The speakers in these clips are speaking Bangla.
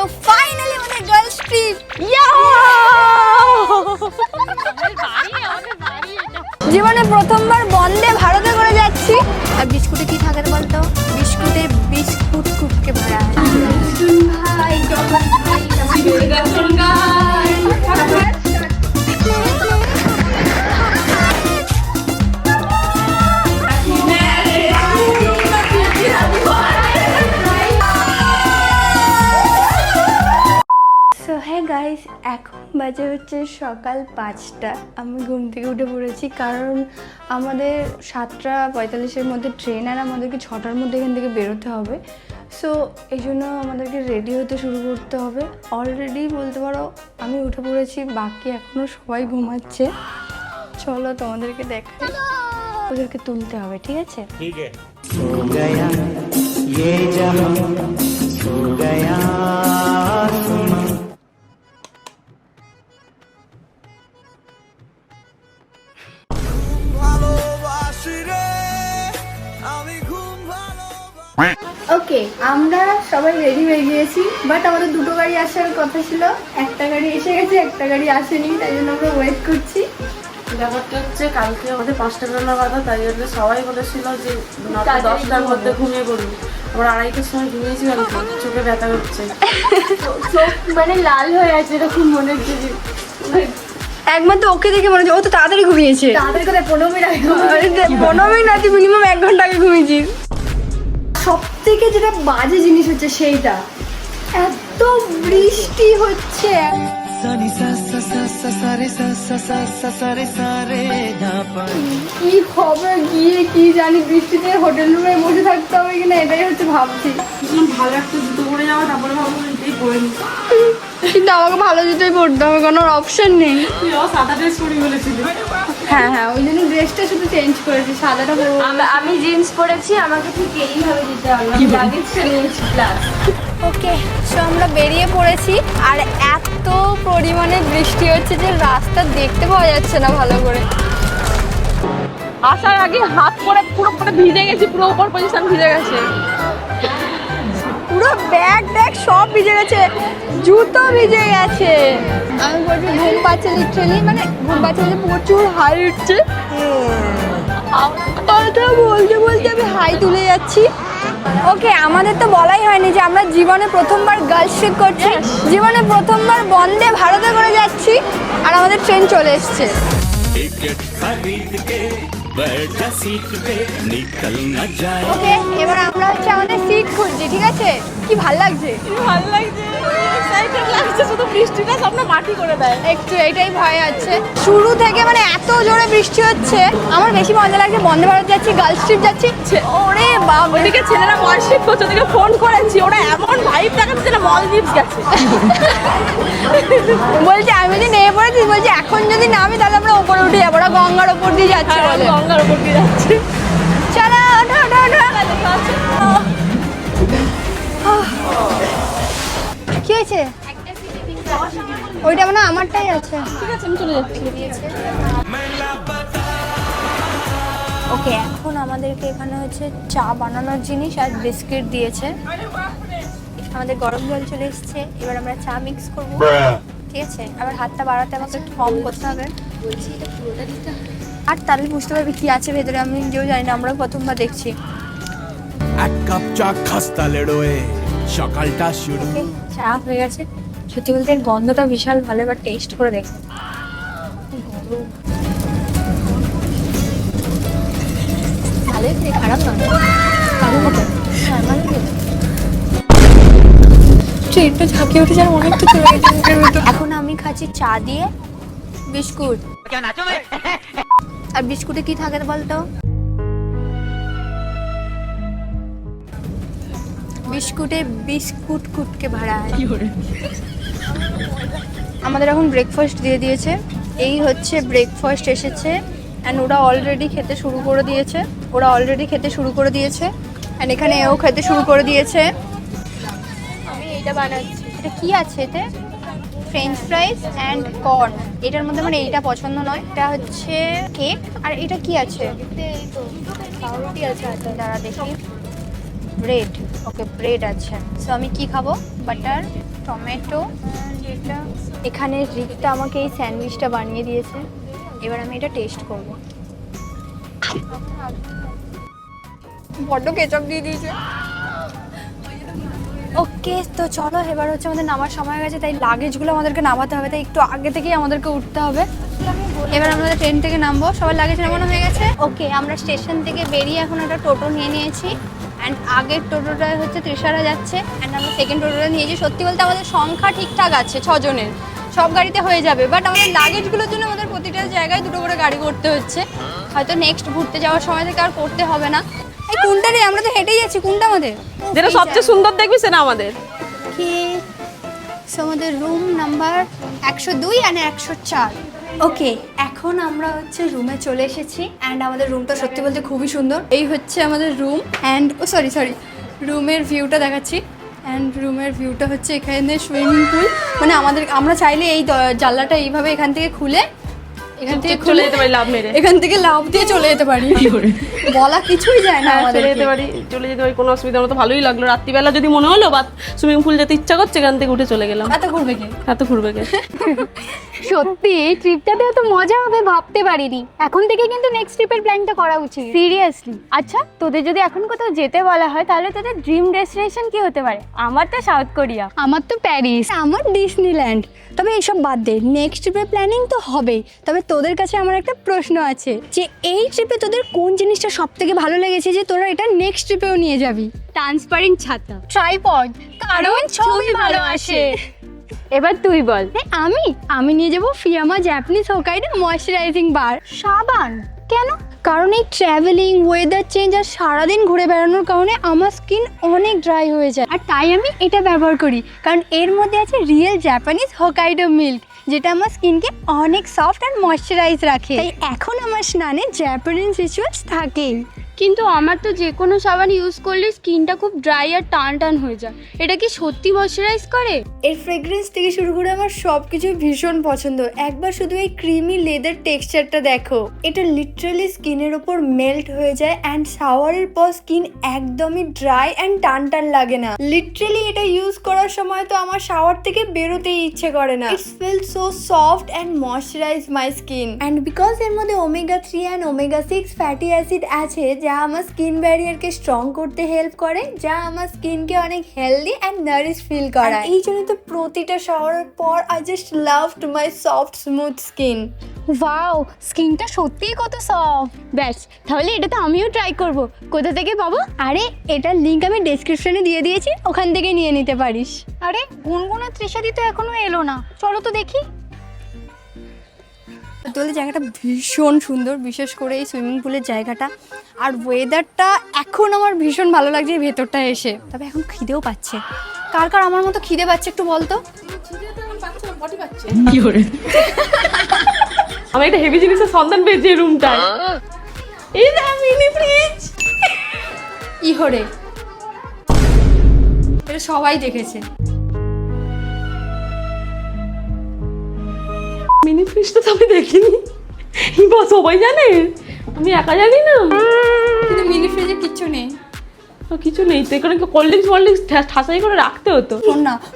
সো ফাইনালি আমাদের গার্লস ট্রিপ জীবনে প্রথমবার বন্দে ভারতে করে যাচ্ছি। আর বিস্কুটে কি থাকে বলতো? বিস্কুটে বিস্কুট কুটকে ভরা সো হ্যাঁ গাইস, এখন বাজে হচ্ছে সকাল 5টা। আমি ঘুম থেকে উঠে পড়েছি কারণ আমাদের 7:45-এর মধ্যে ট্রেন, আর আমাদেরকে 6টার মধ্যে এখান থেকে বেরোতে হবে। সো এই জন্য আমাদেরকে রেডি হতে শুরু করতে হবে। অলরেডি বলতে পারো আমি উঠে পড়েছি, বাকি এখনও সবাই ঘুমাচ্ছে। চলো তোমাদেরকে দেখাই, ওদেরকে তুলতে হবে, ঠিক আছে? ठीक है। सो गया ये जहां सो गया आसमां। ওকে, আমরা সবাই রেডি হয়ে গিয়েছি, বাট আমাদের দুটো গাড়ি আসার কথা ছিল। একটা গাড়ি এসে গেছে, একটা গাড়ি আসেনি, তাই জন্য আমরা ওয়েট করছি। ব্যাপারটা হচ্ছে কালকে আমাদের 5টা বেলার কথা, তাই জন্য সবাই বলেছিল যে 9-10টার মধ্যে ঘুমিয়ে পড়বি। আমরা 2:30টার সময় ঘুমিয়েছি, কালকে চোখে ব্যথা হচ্ছে, চোখ মানে লাল হয়ে আছে, এরকম মনে হচ্ছে যে একমাত্র ওকে দেখে মনে হচ্ছে ও তো তাড়াতাড়ি ঘুমিয়েছে। তাড়াতাড়ি করে 15 মিনিট আগে, 15 মিনিট না, তুই মিনিমাম 1 ঘন্টা আগে ঘুমিয়েছিস। সব থেকে যেটা বাজে জিনিস হচ্ছে সেইটা, এত বৃষ্টি হচ্ছে। কি হবে গিয়ে কি জানি, বৃষ্টিতে হোটেল রুমে বসে থাকতে হবে কিনা, এটাই হচ্ছে ভাবছি। ভালো একটা জুতো পরে যাওয়া, তারপরে ভাববো এটাই পরে নি। কিন্তু আমাকে ভালো জুতোই পরতে হবে, কোনো অপশন নেই। তুই সাদা ড্রেস পরে বলেছিলি। হ্যাঁ হ্যাঁ, ওই জন্য ড্রেসটা শুধু চেঞ্জ করেছি, সাদাটা পরবো। আমি জিন্স পরেছি, আমাকে ঠিক এইভাবে দিতে হবে, আমি লাগেজটা নিয়েছি প্লাস। ওকে, সো আমরা বেরিয়ে পড়েছি, আর এত পরিমাণে বৃষ্টি হচ্ছে যে রাস্তা দেখতে পাওয়া যাচ্ছে না ভালো করে। আসার আগে হাত পরে পুরো ভিজে গেছি, পুরো উপর পজিশন ভিজে গেছে, পুরো ব্যাগ ট্যাগ সব ভিজে গেছে, জুতো ভিজে গেছে। আমি বলছি ঘুম পাচ্ছে লিটারালি, মানে ঘুম পাচ্ছে যে প্রচুর হাই উঠছে। কথা বলতে বলতে আমি হাই তুলে যাচ্ছি। ওকে, আমাদের তো বলাই হয়নি যে আমরা জীবনে প্রথমবার গার্লস ট্রিপ করছি, জীবনে প্রথমবার বন্দে ভারতে করে যাচ্ছি, আর আমাদের ট্রেন চলে এসছে। ওকে, এবার আমরা হচ্ছে আমাদের সিট খুঁজছি, ঠিক আছে? কি ভাল লাগছে, ভালো লাগছে, এক্সাইটেড লাগছে, শুধু বৃষ্টিটা সামনে মাটি করে দেয়। একটু এটাই ভয় আছে। শুরু থেকে মানে এত জোরে বৃষ্টি হচ্ছে, আমার বেশি মজা লাগছে বন্দে ভারত যাচ্ছি, গার্লস ট্রিপ যাচ্ছি। ওরে বাবা, ওদিকে ছেলেরা ওয়ার্কশিপ করছে, ওদিকে ফোন করেছি, ওরা এমন ভাইব দেখাচ্ছে না মলদ্বীপস গেছে। বলছে আমি যদি নেমে পড়েছি, বলছে এখন যদি নামি তাহলে আমরা ওপরে উঠে যাবো, ওরা গঙ্গার ওপর দিয়ে যাচ্ছে বলে। গঙ্গার উপর দিয়ে যাচ্ছে। চলো ওঠো ওঠো ওঠো। কি হয়েছে? ওইটা মানে আমারটাই আছে। ঠিক আছে, আমি চলে যাচ্ছি। ওকে, এখন আমাদেরকে এখানে হচ্ছে চা বানানোর জিনিস আর বিস্কিট দিয়েছে। আমাদের গরম জল চলে এসছে, এবার আমরা চা মিক্স করবো, ঠিক আছে? আবার হাতটা বাড়াতে আমাকে একটু কম করতে হবে, আর তাহলে বুঝতে পারবি কি আছে ভেতরে। আমি নিজেও জানি না, আমরাও প্রথমবার দেখছি। এক কাপ চা খাস্তা লেড়োয়ে সকালটা শুরু। ওকে, চা হয়ে গেছে। সত্যি বলতে এর গন্ধটা বিশাল ভালো, এবার টেস্ট করে দেখো। ভালোই খেয়ে, খারাপ না, ভালো মতো। হ্যাঁ, ভালো খেয়েছে। ট্রেনটা ঝাঁকিয়ে উঠেছে আর অনেকটা চলে গেছে মুখের ভেতর। এখন আমি খাচ্ছি চা দিয়ে বিস্কুট। আর বিস্কুটে কি থাকে বলতো? বিস্কুটে বিস্কুট কুটকে ভরা হয়। আমাদের এখন ব্রেকফাস্ট দিয়ে দিয়েছে, এই হচ্ছে ব্রেকফাস্ট এসেছে। অ্যান্ড ওরা অলরেডি খেতে শুরু করে দিয়েছে, অ্যান্ড এখানে এও খেতে শুরু করে দিয়েছে। আমি এইটা বানাচ্ছি। এটা কি আছে এতে? French ফ্রাইজ and corn. এটার মধ্যে মানে এইটা পছন্দ নয়, এটা হচ্ছে কেক। আর এটা কি আছে? পাউরুটি আছে, দাঁড়া দেখি। ব্রেড। ওকে ব্রেড আছে। সো আমি কি খাবো? বাটার, টমেটো, এটা এখানে রিক্তা আমাকে এই স্যান্ডউইচটা বানিয়ে দিয়েছে। এবার আমি এটা টেস্ট করব। বড্ড কেচাপ দিয়ে দিয়েছে। ওকে, তো চলো এবার হচ্ছে আমাদের নামার সময় হয়ে গেছে, তাই লাগেজগুলো আমাদেরকে নামাতে হবে, তাই একটু আগে থেকেই আমাদেরকে উঠতে হবে। এবার আমরা ট্রেন থেকে নামবো, সবার লাগেজ নামানো হয়ে গেছে। ওকে, আমরা স্টেশন থেকে বেরিয়ে এখন একটা টোটো নিয়ে নিয়েছি। অ্যান্ড আগের টোটোটা হচ্ছে তৃষারা যাচ্ছে, অ্যান্ড আমরা সেকেন্ড টোটোটা নিয়েছি। সত্যি বলতে আমাদের সংখ্যা ঠিকঠাক আছে 6 জনের, সব গাড়িতে হয়ে যাবে, বাট আমাদের লাগেজগুলোর জন্য আমাদের প্রতিটা জায়গায় 2 করে গাড়ি করতে হচ্ছে। হয়তো নেক্সট ঘুরতে যাওয়ার সময় থেকে আর করতে হবে না। এই কোনটা রে? আমরা তো হেঁটেই যাচ্ছি, কোনটা আমাদের? যেটা সবচেয়ে সুন্দর দেখবি সেটা আমাদের। কি আমাদের রুম নাম্বার 102 আর 104। ওকে, এখন আমরা হচ্ছে রুমে চলে এসেছি। অ্যান্ড আমাদের রুমটা সত্যি বলতে খুবই সুন্দর। এই হচ্ছে আমাদের রুম। অ্যান্ড সরি রুমের ভিউটা দেখাচ্ছি। অ্যান্ড রুমের ভিউটা হচ্ছে এখানে সুইমিং পুল। মানে আমরা চাইলে এই জানলাটা এইভাবে এখান থেকে খুলে এখান থেকে চলে যেতে পারি লাভ মেরে, এখান থেকে লাভ দিয়ে চলে যেতে পারি। বলা কিছুই যায় না, চলে যেতে পারি কোনো অসুবিধা হলো। তো ভালোই লাগলো। রাত্রিবেলা যদি মনে হলো বা সুইমিং পুল যেতে ইচ্ছা করছে, এখান থেকে উঠে চলে গেলাম। এত ঘুরবে কে? সত্যি এই ট্রিপটাতে এত মজা হবে ভাবতে পারিনি। এখন থেকে কিন্তু নেক্সট ট্রিপের প্ল্যানটা করা উচিত, সিরিয়াসলি। আচ্ছা, তোদের যদি এখন কোথাও যেতে বলা হয় তাহলে তোদের ড্রিম ডেস্টিনেশন কি হতে পারে? আমার তো সাউথ কোরিয়া, আমার তো প্যারিস, আমার ডিজনিল্যান্ড। তবে এইসব বাদ দে, নেক্সট ট্রিপের প্ল্যানিং তো হবেই। তবে তোদের কাছে আমার একটা প্রশ্ন আছে, যে এই ট্রিপে তোদের কোন জিনিসটা সব থেকে ভালো লেগেছে যে তোরা এটা নেক্সট ট্রিপেও নিয়ে যাবি? ট্রান্সপারেন্ট ছাতা, ট্রাইপড, কারণ ছবি ভালো আসে। এবার তুই বল। আমি নিয়ে যাবো ফিয়ামা জাপানিজ হোকাইডো ময়শ্চারাইজিং বার। সাবান কেন? কারণ এই ট্রাভেলিং, ওয়েদার চেঞ্জ আর সারাদিন ঘুরে বেড়ানোর কারণে আমার স্কিন অনেক ড্রাই হয়ে যায়, আর তাই আমি এটা ব্যবহার করি। কারণ এর মধ্যে আছে রিয়েল জাপানিজ হোকাইডো মিল্ক, যেটা আমার স্কিনকে অনেক সফট আর ময়শ্চারাইজ রাখে। তাই এখন আমার স্নানে জাপানিজ রিচুয়ালস থাকেই। কিন্তু আমার তো যে কোনো সাবান ইউজ করলে স্কিনটা খুব ড্রাই আর টান হয়ে যায়। এটা কি সত্যি ময়শ্চারাইজ করে? এর ফ্রেগ্রেন্স থেকে শুরু করে আমার সব কিছুই ভীষণ পছন্দ। একবার শুধু এই ক্রিমি লেদার টেক্সচারটা দেখো, এটা লিটারালি স্কিনের ওপর মেল্ট হয়ে যায় অ্যান্ড শাওয়ারের পর স্কিন একদমই ড্রাই অ্যান্ড টান লাগে না। লিটারালি এটা ইউজ করার সময় তো আমার শাওয়ার থেকে বেরোতেই ইচ্ছে করে না। It's feel so soft and moisturize my skin. And because এর মধ্যে omega 3 and omega 6 fatty acid আছে, যা আমার স্কিন ব্যারিয়ারকে স্ট্রং করতে হেল্প করে, যা আমার স্কিনকে অনেক হেলদি অ্যান্ড নারিশ ফিল করায়। এই জন্য তো প্রতিটা শাওয়ারের পর I just loved my soft smooth skin. Wow, স্কিনটা সত্যিই কত সফট। ব্যাস, তাহলে এটা তো আমিও ট্রাই করব। কোথা থেকে পাবো? আরে এটার লিঙ্ক আমি ডেসক্রিপশনে দিয়ে দিয়েছি, ওখান থেকে নিয়ে নিতে পারিস। আরে গুনগুন আর তৃষাদি তো এখনো এলো না, চলো তো দেখি। তোদের জায়গাটা ভীষণ সুন্দর, বিশেষ করে এই সুইমিং পুলের জায়গাটা আর ওয়েদারটা এখন আমার ভীষণ ভালো লাগছে এই ভেতরটা এসে। তবে এখন খিদেও পাচ্ছে। কার কার আমার মতো খিদে পাচ্ছে একটু বলতো? আমি একটা হেভি জিনিসের সন্ধান পেয়েছি এই রুমটায়। এই যে মিনি ফ্রিজ। ইহরে, এটা সবাই দেখেছে। মিনি ফ্রিজটা তো আমি দেখিনি, সবাই জানে, আমি একা জানি না। কিন্তু মিনি ফ্রিজে কিচ্ছু নেই, কিছু নেই তো। এখানে কোল্ড ড্রিঙ্কস ঠাসাই করে রাখতে হতো।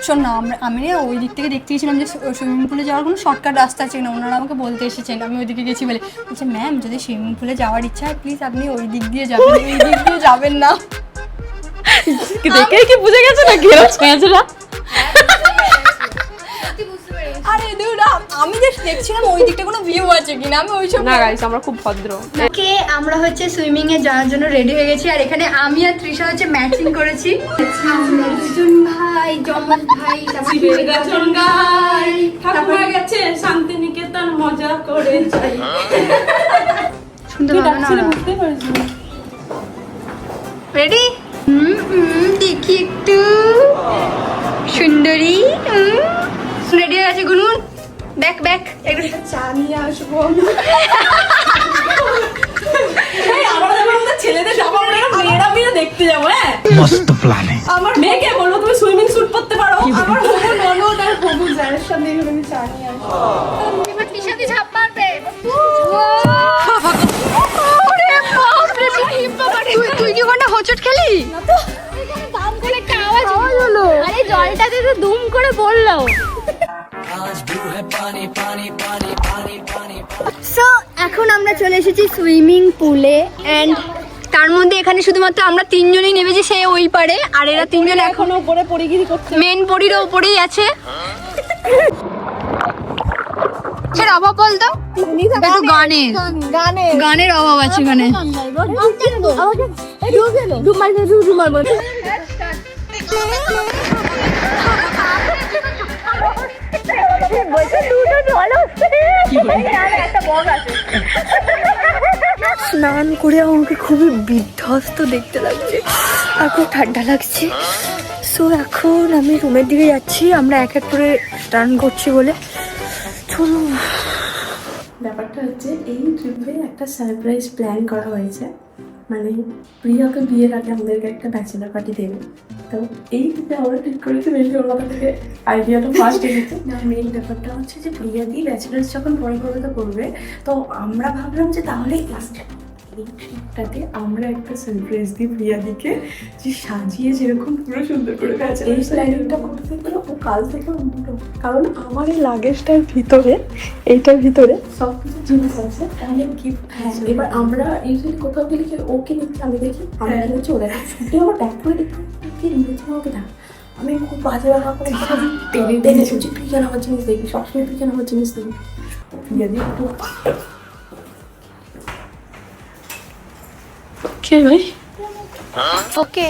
শোন না, আমি ওই দিক থেকে দেখতে গেছিলাম যে সুইমিং পুলে যাওয়ার কোনো শর্টকাট রাস্তা আছে না। ওনারা আমাকে বলতে এসেছেন, আমি ওই দিকে গেছি বলে বলছে, ম্যাম যদি সুইমিং পুলে যাওয়ার ইচ্ছা হয় প্লিজ আপনি ওই দিক দিয়ে যাবেন, এই দিক দিয়ে যাবেন না। দেখে কি বুঝে গেছে না কি হয়েছে না? আরে দুরা, আমি জাস্ট দেখছিলাম ওই দিকটা কোনো ভিউ আছে কিনা। আমি ওইসব না গাইস, আমরা খুব ভদ্র। ওকে, আমরা হচ্ছে সুইমিং এ যাওয়ার জন্য রেডি হয়ে গেছি। আর এখানে আমি আর তৃষা হচ্ছে ম্যাচিং করেছি। আমরা দুজন ভাই, জমজ ভাই। ঠাকুমা গেছে শান্তিনিকেতন, মজা করে যাই। সুন্দর বুঝতে পারছি। রেডি? দেখি একটু সুন্দরী। রেডি হয়ে গেছে গুনগুন? ব্যাক একটু চা নিয়ে আসবো। ছেলেদের জামা মেয়েরা মেয়েরা দেখতে যাবো। হ্যাঁ, मस्त प्लान है। আমার মেয়েকে বলবো তুমি সুইমিং স্যুট পরতে পারো। আমার হবু ননদ আর হবু জায়ের সামনে আমি চা নিয়ে আসবো। এবার তৃষাদি ঝাঁপ মারবে। তুই কি ওখানে হোঁচট খেলি? জলটাতে তো দুম করে পড়লো। সো এখন আমরা চলে এসেছি সুইমিং পুলে এন্ড তার মধ্যে এখানে শুধুমাত্র আমরা তিনজনই নেমেছি, সে ওই পারে, আর এরা তিনজন এখনো উপরে পরিগিরি করছে, মেন পরিরও উপরেই আছে। এর অভাব বলতো গানের অভাব আছে এখানে। স্নান করে আমাকে খুবই বিধ্বস্ত দেখতে লাগছে আর খুব ঠান্ডা লাগছে। সো এখন আমি রুমের দিকে যাচ্ছি, আমরা এক এক করে স্নান করছি বলে। চলো। ব্যাপারটা হচ্ছে এই ট্রিপে একটা সারপ্রাইজ প্ল্যান করা হয়েছে, মানে প্রিয়াকে বিয়ের আগে আমাদেরকে একটা ব্যাচেলার পার্টি দেবে। তো এই ট্রিপে আমরা ঠিক করেছি, বেশি ওর মাথা থেকে আইডিয়াটা ফার্স্ট এসেছে। না, মেইন ব্যাপারটা হচ্ছে যে প্রিয়া দিয়ে ব্যাচেলার্স যখন পরে তো করবে, তো আমরা ভাবলাম যে তাহলে লাস্ট এই ট্রিপটাতে আমরা একটা সারপ্রাইজ দিই প্রিয়াদিকে, যে সাজিয়ে যেরকম পুরো সুন্দর করে গেছে। এই প্ল্যানিংটা করতে গেলে ও কাল থেকে উন্নত, কারণ আমার এই লাগেজটার ভিতরে, এইটার ভিতরে সব কিছু জিনিস আছে। তাহলে কি এবার আমরা ইউজুয়ালি কোথাও গেলে কি ওকে নিচ্ছি, আমি দেখি আমি নিচ্ছি, ও দেখি ছুটে আমার ব্যাগ করে দেখি কি নিয়েছে আমাকে দেখ। আমি খুব বাজে ব্যাপার করে টেনে ছুটছি, তুই কেন আমার জিনিস দেখবি, সবসময় তুই কেন আমার জিনিস দেখবি। প্রিয়া দিয়ে একটু কে ভাই? ওকে,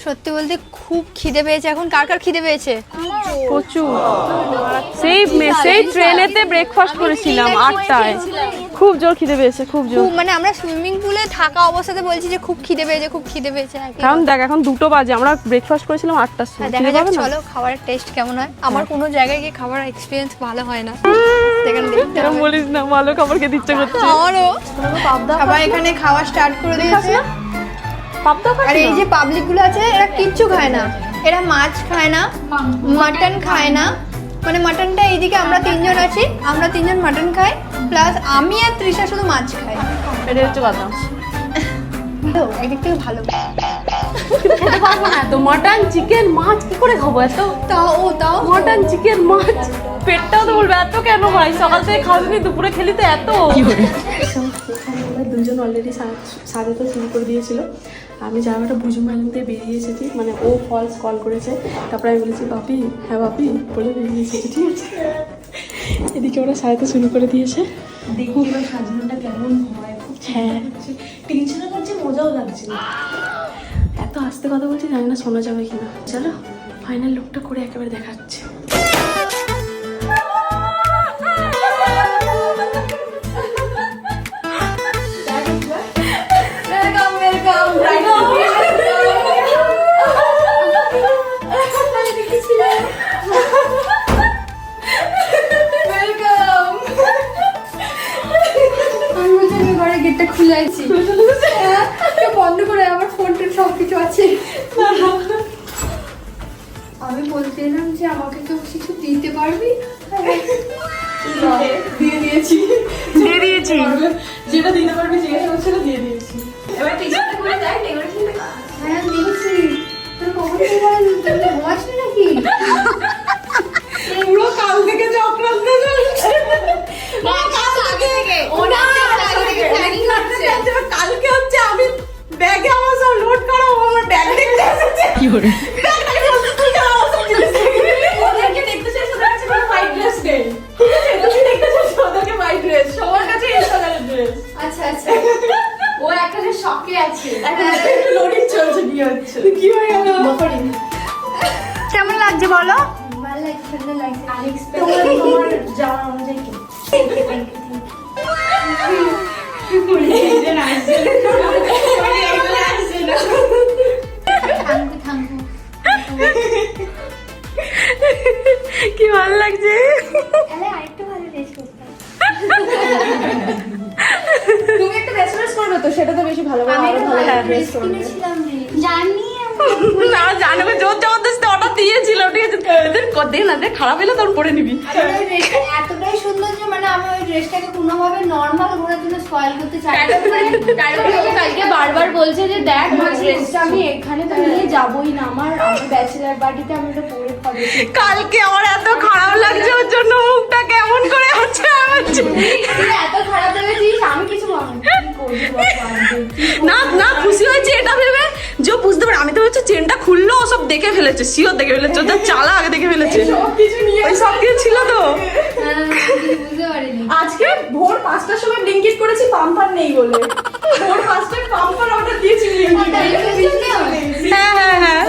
সত্যি বলতে খুব খিদে পেয়েছে এখন। কার কার খিদে পেয়েছে? প্রচুর। সেই ট্রেনেতে ব্রেকফাস্ট করেছিলাম 8টায়, খুব জোর খিদে পেয়েছে, খুব জোর। মানে আমরা সুইমিং পুলে থাকা অবস্থাতে বলছি যে খুব খিদে পেয়েছে, খুব খিদে পেয়েছে। কারণ দেখ এখন 2টো বাজে, আমরা ব্রেকফাস্ট করেছিলাম 8টার সময়। দেখা যাক, চলো খাবারের টেস্ট কেমন হয়। আমার কোনো জায়গায় গিয়ে খাবার এক্সপিরিয়েন্স ভালো হয় না, সেখানে দেখতে হবে। বলিস না, ভালো খাবার খেতে ইচ্ছে করছে। আমারও। সবাই এখানে খাওয়া স্টার্ট করে দিয়েছে। আর এই যে পাবলিক গুলো আছে, এরা কিচ্ছু খায় না, এরা মাছ খায় না, মাটন খায় না। মানে মাটনটা এইদিকে আমরা তিনজন আছি, আমরা তিনজন মাটন খাই, প্লাস আমি আর তৃষা শুধু মাছ খাই। এটা হচ্ছে কথা। তো এদিক থেকে ভালো। তো মাটন চিকেন মাছ কি করে খাবো এত? তাও মাটন চিকেন মাছ, পেটটাও তো বলবে এত কেন ভাই, সকাল থেকে খাবি দুপুরে খেলি তো এত। আমরা দুজন অলরেডি সাজাতে শুরু করে দিয়েছিল। আমি জায়গাটা বুঝে মাইলাম দিয়ে বেরিয়ে এসেছি, মানে ও ফলস কল করেছে, তারপরে আমি বলেছি বাপি, হ্যাঁ বাপি বলে বেরিয়ে এসেছি, ঠিক আছে। এদিকে ওরা সাজাতে শুরু করে দিয়েছে। দেখি এবার সাজানোটা কেমন হয়, খুব হ্যাঁ টেনশনও করছে, মজাও লাগছে না। এত আস্তে কথা বলছি, জানি না শোনা যাবে কিনা। চলো ফাইনাল লুকটা করে একেবারে দেখাচ্ছে। গেটটা খুলে আছি, বন্ধ করে আমার ফোনটা সবকিছু আছে। আমি বলছিলাম যে আমাকে কেউ কিছু দিতে পারবি? দিয়ে দিয়েছি। যেটা দিতে পারবি জিজ্ঞাসা করছিল, দিয়ে দিয়েছি। এবার টি-শার্টটা খুলে দেখ, ডেকোরেশনটা। হ্যাঁ দিয়েছি। তোর কখন তুই ঘুমাসনি নাকি? পুরো কাল থেকে চক্রান্ত চলছে। কালকে হচ্ছে আমি ব্যাগে আমার সব লোড করাবো, আমার ব্যাগ দেখতে এসেছে। কি করে ওদেরকে দেখতে চাইছো, ওদের কাছে হোয়াইট ড্রেস নেই, ঠিক আছে? তুমি দেখতে চাইছো ওদেরকে হোয়াইট ড্রেস, সবার কাছে এই কালারের ড্রেস। আচ্ছা আচ্ছা, ও একটা যে শকে আছে, লোডিং চলছে, কি হচ্ছে, কি হয়ে গেল? কেমন লাগছে বলো? ভালো লাগছে, সুন্দর লাগছে। তোমার যাওয়ার অনুযায়ী কি? কি ভালো লাগছে, আরেকটু ভালো ড্রেস করতে। তুমি একটা ব্যাচেলার্স করবে তো, সেটা তো বেশি ভালো আমি একটা ভালো ভালো ড্রেস কিনেছিলাম রে, জানি না জানবে জোর জবরদস্তি অর্ডার দিয়েছিল, ঠিক আছে? দে না, দে খারাপ হলে তখন পরে নিবি। এতটাই সুন্দর যে মানে আমি ওই ড্রেসটাকে কোনোভাবে নর্মাল ঘোরার জন্য স্পয়েল করতে চাই না। কালকে বারবার বলছে যে দেখ ড্রেসটা আমি এখানে তো নিয়ে যাবোই না, আমার ব্যাচেলার পার্টিতে আমি ওটা পরে কালকে আমার এত খারাপ লাগছে ওর জন্য, মুখটা কেমন করে আছে আমার। এত খারাপ লেগেছিস, আমি কিছু বলিনি। না না, খুশি হয়েছে এটা ভেবে যে ও বুঝতে পারে। আমি তো হচ্ছে চেনটা খুললো, ও সব দেখে ফেলেছে, শিওর দেখে ফেলেছে, ওদের চালা আগে দেখে ফেলেছে, ওই সব কিছু ছিল তো। বুঝতে পারিনি। আজকে ভোর 5টার সময় ব্লিঙ্কিট করেছি, পাম্পার নেই বলে। ভোর 5টায় পাম্পার অর্ডার দিয়েছি হ্যাঁ হ্যাঁ হ্যাঁ,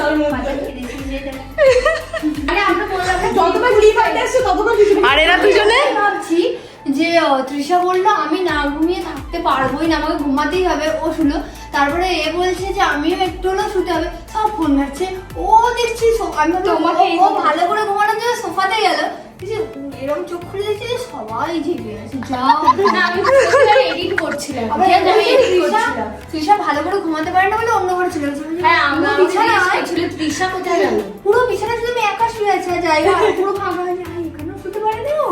আরে আমরা বললাম না, যতবার ক্লিপ আইতে আসছে ততবার কিছু আর এরা দুজনে ভাবছি যে তৃষা বললো আমি না ঘুমিয়ে থাকতে পারবোই না, আমাকে ঘুমাতেই হবে। ও শুনো, তারপরে এ বলছে যে আমিও একটু হলেও শুতে হবে, সব ফোন ঘাটছে। ও দেখছি আমি তোমাকে ও ভালো করে ঘুমানোর জন্য সোফাতে গেল, এরকম চোখ খুলে দেখছি যে সবাই জেগে আছে। এডিট করছিলাম, তৃষা ভালো করে ঘুমাতে পারে না বলে অন্য ঘরে চলে গেছে। হ্যাঁ, আমরা বিছানায় ছিল, তৃষা কোথায় গেল? পুরো বিছানা শুধু আমি একা শুয়ে আছে, জায়গা পুরো ফাঁকা হয়ে যায়, এখানেও শুতে পারে না ও।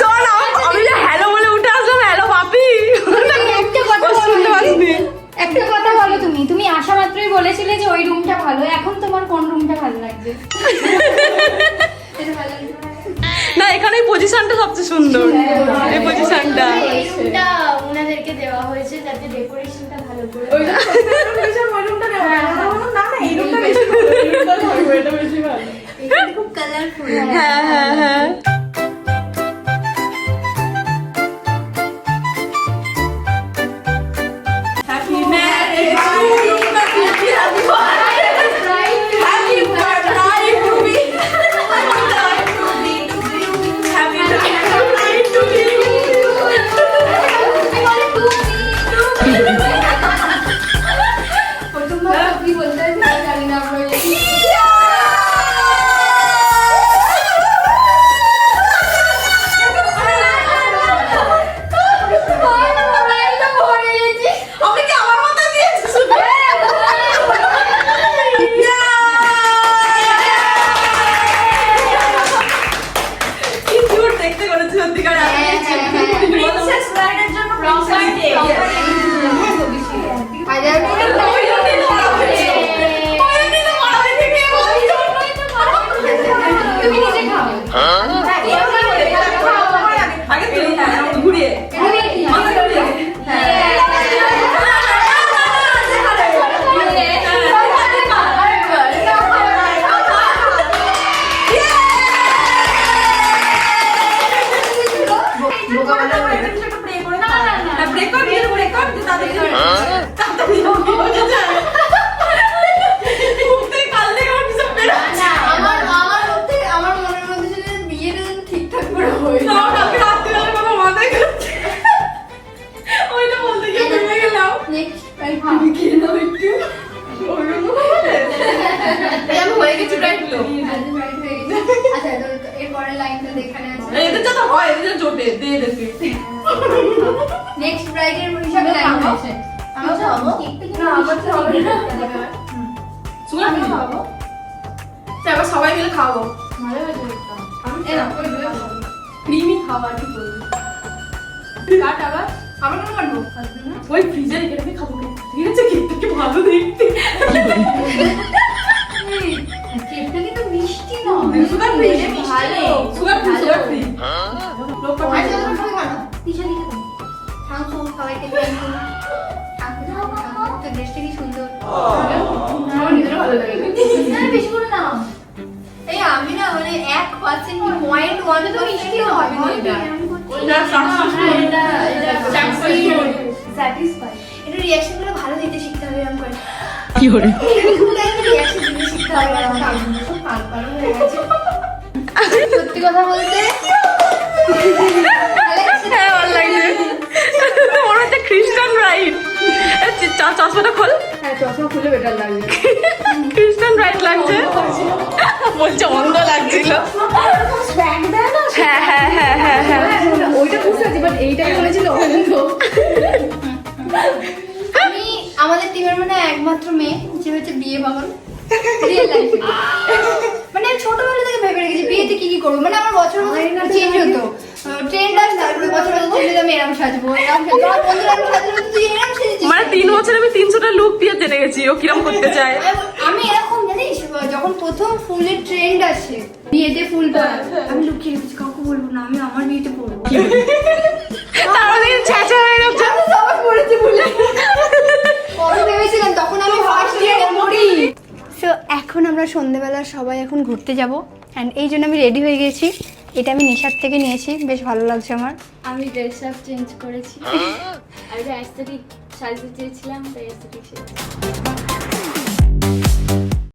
শোন, আমি যে হ্যালো বলে উঠে আসলাম, হ্যালো বাপি, একটা কথা ও শুনতে পাসনি। একটা কথা বলো, তুমি আসা মাত্রই বলেছিলে যে ওই রুমটা ভালো, এখন তোমার কোন রুমটা ভালো লাগছে? এটা ভালো লাগছে না? না, এখানে এই পজিশনটা সবচেয়ে সুন্দর, এই পজিশনটা। এই রুমটা ওনাদেরকে দেওয়া হয়েছে যাতে ডেকোরেশনটা ভালো করে ওই রুমটা নেওয়া না, এই রুমটা বেশি ভালো, এই রুমটা ভালো, এটা বেশি ভালো। এটা খুব কালারফুল। হ্যাঁ হ্যাঁ হ্যাঁ, happy marriage to you, happy birthday to me, happy birthday to you. প্রথমবার আপনি বলতে জানি না আমরা আপনি কি আমার মাথা দিয়েছেন শুধু? কি কিউট দেখতে করেছে সত্যিকার। প্রিন্সেস ব্রাইডের জন্য প্রপার ডে। তুমি নিজে খাও। আগে তুই, হ্যাঁ, ঘুরিয়ে মাথা ঘুরিয়ে। আমার মনের মধ্যে ছিল যে বিয়েটা যেন ঠিকঠাক করে হয়। Next, right, হ্যাঁ। আমি হয়ে গেছি ব্রাইড তো। আচ্ছা, তো এরপরের লাইনটা এখানে আছে। নেক্সট ব্রাইডের হিসাবে লাইন আছে। আমি খাবো। না, আমার তো হবে না। আমি খাবো। তারপর সবাই মিলে খাবো। ভালো হয়েছে দেখতে। এই না, ক্রিমি খাবার কি বলবো? কাট আবার আবার কেন কাটবো? ওই ফ্রিজে রেখে রেখে খাবো। ঠিক আছে, খেতে কি ভালো দেখতে। কেকটা কিন্তু মিষ্টি না। সুগার ফ্রি, ভালো। Sugar free, sugar free. লোকটা ভালো। আচ্ছা, তোমরা সবাই খাও। পিছা দিতে দাও। খাও, সবাইকে থ্যাংক ইউ। তো দেশটা কি সুন্দর। আমার নিজেরও ভালো লাগে। না, বেশি করে নাও। এই আমি না মানে 1% তো মিষ্টিও হবে না এটা। ওটা সাকসেসফুল। স্যাটিসফাই। এটা রিঅ্যাকশন গুলো ভালো দিতে শিখতে হবে এরকম করে। কি করে? রিঅ্যাকশন দিতে শিখতে হবে। সব পাল হয়ে গেছে। সত্যি কথা বলতে হ্যাঁ, ভালো লাগছে। ওর হচ্ছে খ্রিস্টান ব্রাইড। চশমাটা খোল। হ্যাঁ, চশমা খুলে বেটার লাগবে। খ্রিস্টান ব্রাইড লাগছে, বলছে অন্ধ লাগছিল। স্ট্যান্ড দেয় না? হ্যাঁ হ্যাঁ হ্যাঁ হ্যাঁ হ্যাঁ, ওইটা বুঝতে পারছি, বাট এইটাই বলেছিল অন্ধ। আমি আমাদের টিমের মানে একমাত্র মেয়ে যে হচ্ছে বিয়ে পাগল রিয়েল লাইফে। মানে ছোটবেলা থেকে ভেবে রেখেছি বিয়েতে কি কি করবো, মানে আমার বছর চেঞ্জ হতো, ট্রেন্ড আসতো, তারপরে বছর চেঞ্জ আমি এরম সাজবো, এরম সাজবো, আমার বন্ধুরা এরম সাজবো, তুই এরম সেজেছিস। মানে 3 বছর আমি 300টা লুক দিয়ে জেনে গেছি ও কিরম করতে চায়। আমি এরকম জানিস, যখন প্রথম ফুলের ট্রেন্ড আছে বিয়েতে ফুল পরা। আমি লুকিয়ে রেখেছি, কাউকে বলবো না, আমি আমার বিয়েতে পরবো। তারপরে চেঁচা হয়ে গেছে। সবাই পড়েছে ফুলে। কবে ভেবেছিলাম তখন আমি ফার্স্ট ইয়ারে পড়ি। সো এখন আমরা সন্ধ্যেবেলা সবাই এখন ঘুরতে যাব অ্যান্ড এই জন্য আমি রেডি হয়ে গেছি। এটা আমি নেশার থেকে নিয়েছি, বেশ ভালো লাগছে আমার। আমি ড্রেস আপ চেঞ্জ করেছি, আর অ্যাস্থেটিক সাজতে চেয়েছিলাম, তাই অ্যাস্থেটিক